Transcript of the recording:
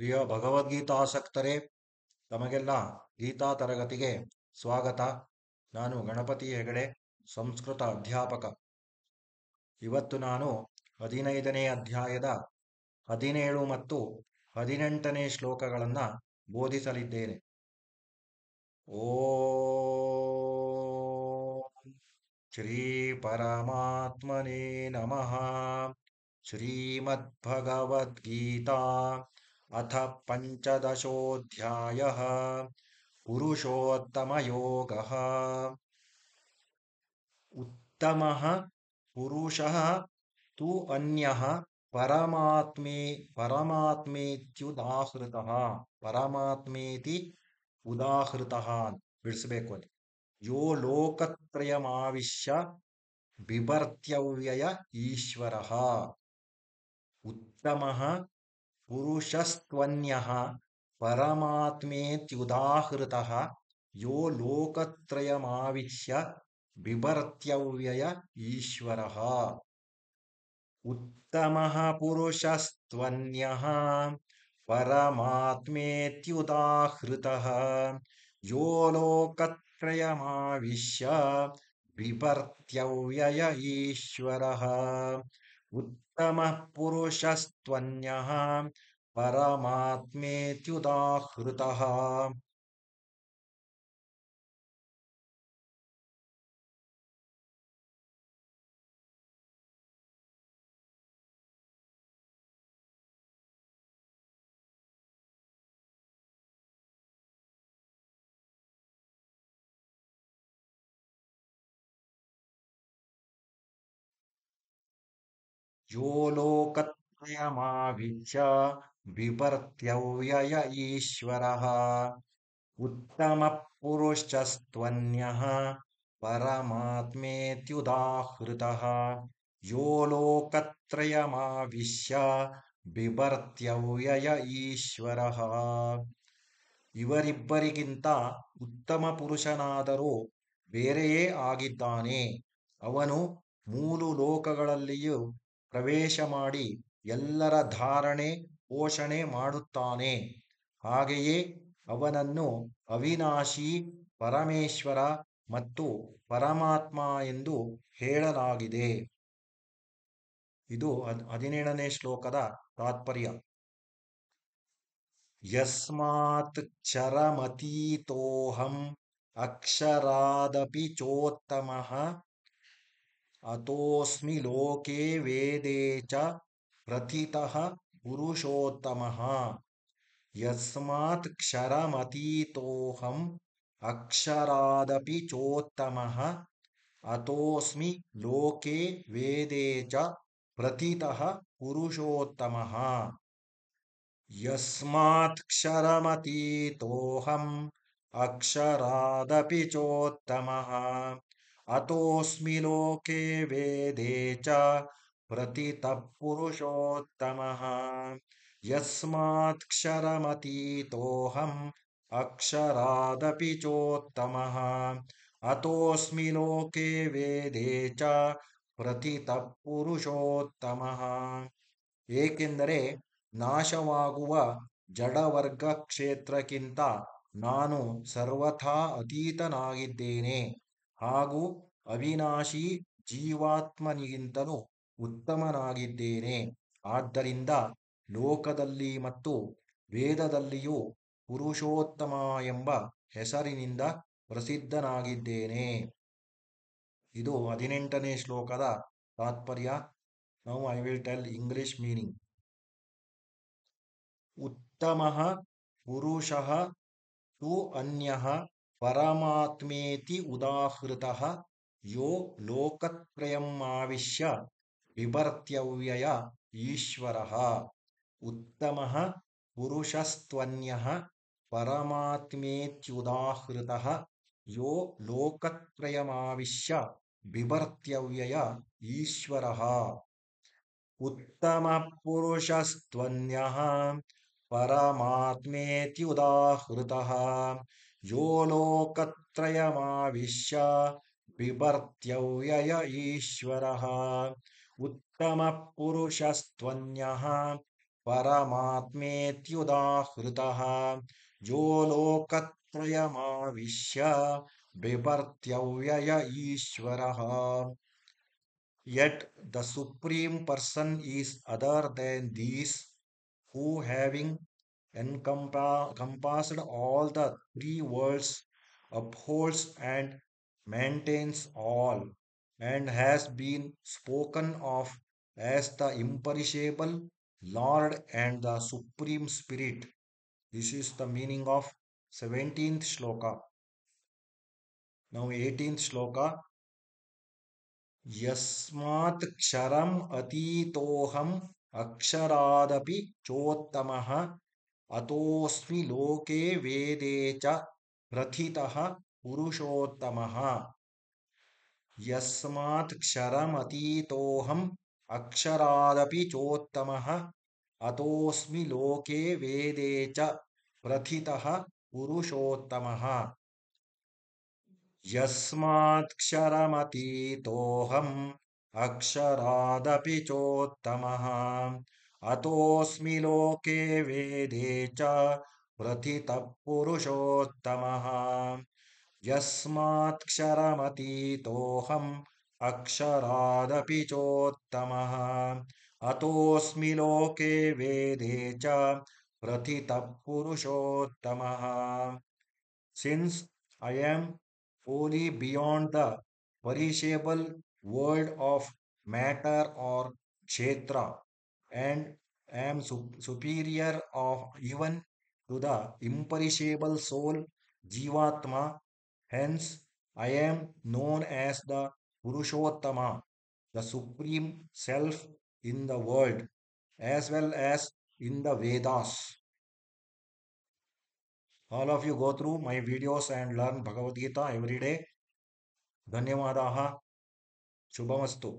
ಪ್ರಿಯ ಭಗವದ್ಗೀತಾಸಕ್ತರೇ, ತಮಗೆಲ್ಲ ಗೀತಾ ತರಗತಿಗೆ ಸ್ವಾಗತ. ನಾನು ಗಣಪತಿ ಹೆಗಡೆ, ಸಂಸ್ಕೃತ ಅಧ್ಯಾಪಕ. ಇವತ್ತು ನಾನು 15ನೇ ಅಧ್ಯಾಯದ 17 ಮತ್ತು 18ನೇ ಶ್ಲೋಕಗಳನ್ನು ಬೋಧಿಸಲಿದ್ದೇನೆ. ಓಂ ಶ್ರೀ ಪರಮಾತ್ಮನೇ ನಮಃ. ಶ್ರೀಮದ್ಭಗವದ್ಗೀತಾ ಅಥ ಪಂಚದಶೋಧ್ಯಾಯಃ ಪುರುಷೋತ್ತಮಯೋಗಃ. ಉತ್ತಮಃ ಪುರುಷಃ ತು ಅನ್ಯಃ ಪರಮಾತ್ಮೇತ್ಯುದಾಹೃತಃ. ಪರಮಾತ್ಮೇತಿ ಉದಾಹೃತಃ ಬಿಡಿಸ್ಬೇಕು ಅದು. ಯೋ ಲೋಕತ್ರಯಮಾವಿಶ್ಯ ಬಿಭರ್ತ್ಯವ್ಯಯ ಈಶ್ವರಃ. ಉತ್ತಮಃ ಪುರುಷಸ್ತ್ವನ್ಯಃ ಪರಮಾತ್ಮೇತ್ಯುದಾಹೃತಃ ಯೋ ಲೋಕತ್ರಯಮಾವಿಶ್ಯ ಬಿಭರ್ತ್ಯವ್ಯಯ ಈಶ್ವರಃ. ಉತ್ತಮಃ ಪುರುಷಸ್ತ್ವನ್ಯಃ ಪರಮಾತ್ಮೇತ್ಯುದಾಹೃತಃ ಯೋ ಲೋಕತ್ರಯಮಾವಿಶ್ಯ ಬಿಭರ್ತ್ಯವ್ಯಯ ಈಶ್ವರಃ. ಉತ್ತಮಃ ಪುರುಷಸ್ತ್ವನ್ಯಃ ಪರಮಾತ್ಮೇತ್ಯುದಾಹೃತಃ. ಯೋ ಲೋಕತ್ರಯಮಾವಿಶ್ಯ ಬಿಭರ್ತ್ಯವ್ಯಯ ಈಶ್ವರಃ. ಉತ್ತಮಃ ಪುರುಷಸ್ತ್ವನ್ಯಃ ಪರಮಾತ್ಮೇತ್ಯುದಾಹೃತಃ ಯೋ ಲೋಕತ್ರಯಮಾವಿಶ್ಯ ಬಿಭರ್ತ್ಯವ್ಯಯ ಈಶ್ವರಃ. ಇವರಿಬ್ಬರಿಗಿಂತ ಉತ್ತಮ ಪುರುಷನಾದರೂ ಬೇರೆಯೇ ಆಗಿದ್ದಾನೆ. ಅವನು ಮೂರು ಲೋಕಗಳಲ್ಲಿಯೂ ಪ್ರವೇಶ ಮಾಡಿ ಎಲ್ಲರ ಧಾರಣೆ ಪೋಷಣೆ ಮಾಡುತ್ತಾನೆ. ಹಾಗೆಯೇ ಅವನನ್ನು ಅವಿನಾಶಿ, ಪರಮೇಶ್ವರ ಮತ್ತು ಪರಮಾತ್ಮ ಎಂದು ಹೇಳಲಾಗಿದೆ. ಇದು 17ನೇ ಶ್ಲೋಕದ ತಾತ್ಪರ್ಯ. ಯಸ್ಮಾತ್ ಕ್ಷರಮತೀತೋಹಂ ಅಕ್ಷರಾದಪಿ ಚೋತ್ತಮಃ ಅತೋಸ್ಮಿ ಲೋಕೆ ವೇದೇ ಚ ಪ್ರಥಿತಃ ಪುರುಷೋತ್ತಮಃ. ಯಸ್ಮಾತ್ ಕ್ಷರಮತೀತೋಹಂ ಅಕ್ಷರಾದಪಿ ಚೋತ್ತಮಃ ಅತೋಸ್ಮಿ ಲೋಕೆ ವೇದೇ ಚ ಪ್ರಥಿತಃ ಪುರುಷೋತ್ತಮಃ. ಯಸ್ಮಾತ್ ಕ್ಷರಮತೀತೋಹಂ ಅಕ್ಷರಾದಪಿ ಚೋತ್ತಮಃ ಅತೋಸ್ಮಿ ಲೋಕೆ ವೇದೇ ಚ ಪ್ರಥಿತಃ ಪುರುಷೋತ್ತಮಃ. ಯಸ್ಮಾತ್ ಕ್ಷರಮತೀತೋಹಂ ಅಕ್ಷರಾದಪಿ ಚೋತ್ತಮಃ ಅತೋಸ್ಮಿ ಲೋಕೆ ವೇದೇ ಚ ಪ್ರಥಿತಃ ಪುರುಷೋತ್ತಮಃ. ಏಕೆಂದರೆ ನಾಶವಾಗುವ ಜಡವರ್ಗ ಕ್ಷೇತ್ರಕ್ಕಿಂತ ನಾನು ಸರ್ವಥಾ ಅತೀತನಾಗಿದ್ದೇನೆ ಹಾಗೂ ಅವಿನಾಶಿ ಜೀವಾತ್ಮನಿಗಿಂತಲೂ ಉತ್ತಮನಾಗಿದ್ದೇನೆ. ಆದ್ದರಿಂದ ಲೋಕದಲ್ಲಿ ಮತ್ತು ವೇದದಲ್ಲಿಯೂ ಪುರುಷೋತ್ತಮ ಎಂಬ ಹೆಸರಿನಿಂದ ಪ್ರಸಿದ್ಧನಾಗಿದ್ದೇನೆ. ಇದು 18ನೇ ಶ್ಲೋಕದ ತಾತ್ಪರ್ಯ. Now I will tell English meaning. ಉತ್ತಮಃ ಪುರುಷಃ ತು ಅನ್ಯಃ ಪರಮಾತ್ಮೇತಿ ಉದಾಹೃತಃ ಯೋ ಲೋಕತ್ರಯಮಾವಿಶ್ಯ ಬಿಭರ್ತ್ಯವ್ಯಯ ಈಶ್ವರಃ. ಉತ್ತಮಃ ಪುರುಷಸ್ತ್ವನ್ಯಃ ಪರಮಾತ್ಮೇತ್ಯುದಾಹೃತಃ ಯೋ ಲೋಕತ್ರಯಮಾವಿಶ್ಯ ಬಿಭರ್ತ್ಯವ್ಯಯ ಈಶ್ವರಃ. ಉತ್ತಮಃ ಪುರುಷಸ್ತ್ವನ್ಯಃ ಪರಮಾತ್ಮೇತ್ಯುದಾಹೃತಃ ಯೋ ಲೋಕತ್ರಯಮಾವಿಶ್ಯ ಬಿಭರ್ತ್ಯವ್ಯಯ ಈಶ್ವರಃ. ಉತ್ತಮಃ ಪುರುಷಸ್ತ್ವನ್ಯಃ परमात्मेत्युदाहृतः यो लोकत्रयमाविश्य बिभर्त्यव्यय ईश्वरः. Yet the Supreme Person is other than these, who having encompassed all the three worlds, upholds and maintains all, and has been spoken of as the imperishable Lord and the Supreme Spirit. This is the meaning of 17th shloka. Now 18th shloka. यस्मात् क्षरम् अतीतोऽहम् अक्षरादपि चोत्तमः अतोऽस्मि लोके वेदे च प्रथितः पुरुषोत्तमः. यस्मात् क्षरमतीतोऽहम् अक्षरादपि चोत्तमः अतोऽस्मि लोके वेदे च प्रथितः पुरुषोत्तमः. यस्मात्क्षरमतीतोऽहम् अक्षरादपि चोत्तमः अतोऽस्मि लोके वेदे च प्रथितः पुरुषोत्तमः. यस्मात्क्षरमतीतोऽहम् अक्षरादपि चोत्तमः अतोऽस्मि लोके वेदे च प्रथितः पुरुषोत्तमः. Since I am wholly beyond the perishable world of matter or kshetra, and am superior of even to the imperishable soul Jivatma, hence I am known as the Purushottama, the supreme self in the world as well as in the Vedas. All of you go through my videos and learn Bhagavad Gita every day. ಧನ್ಯವಾದಾः. Shubhamastu.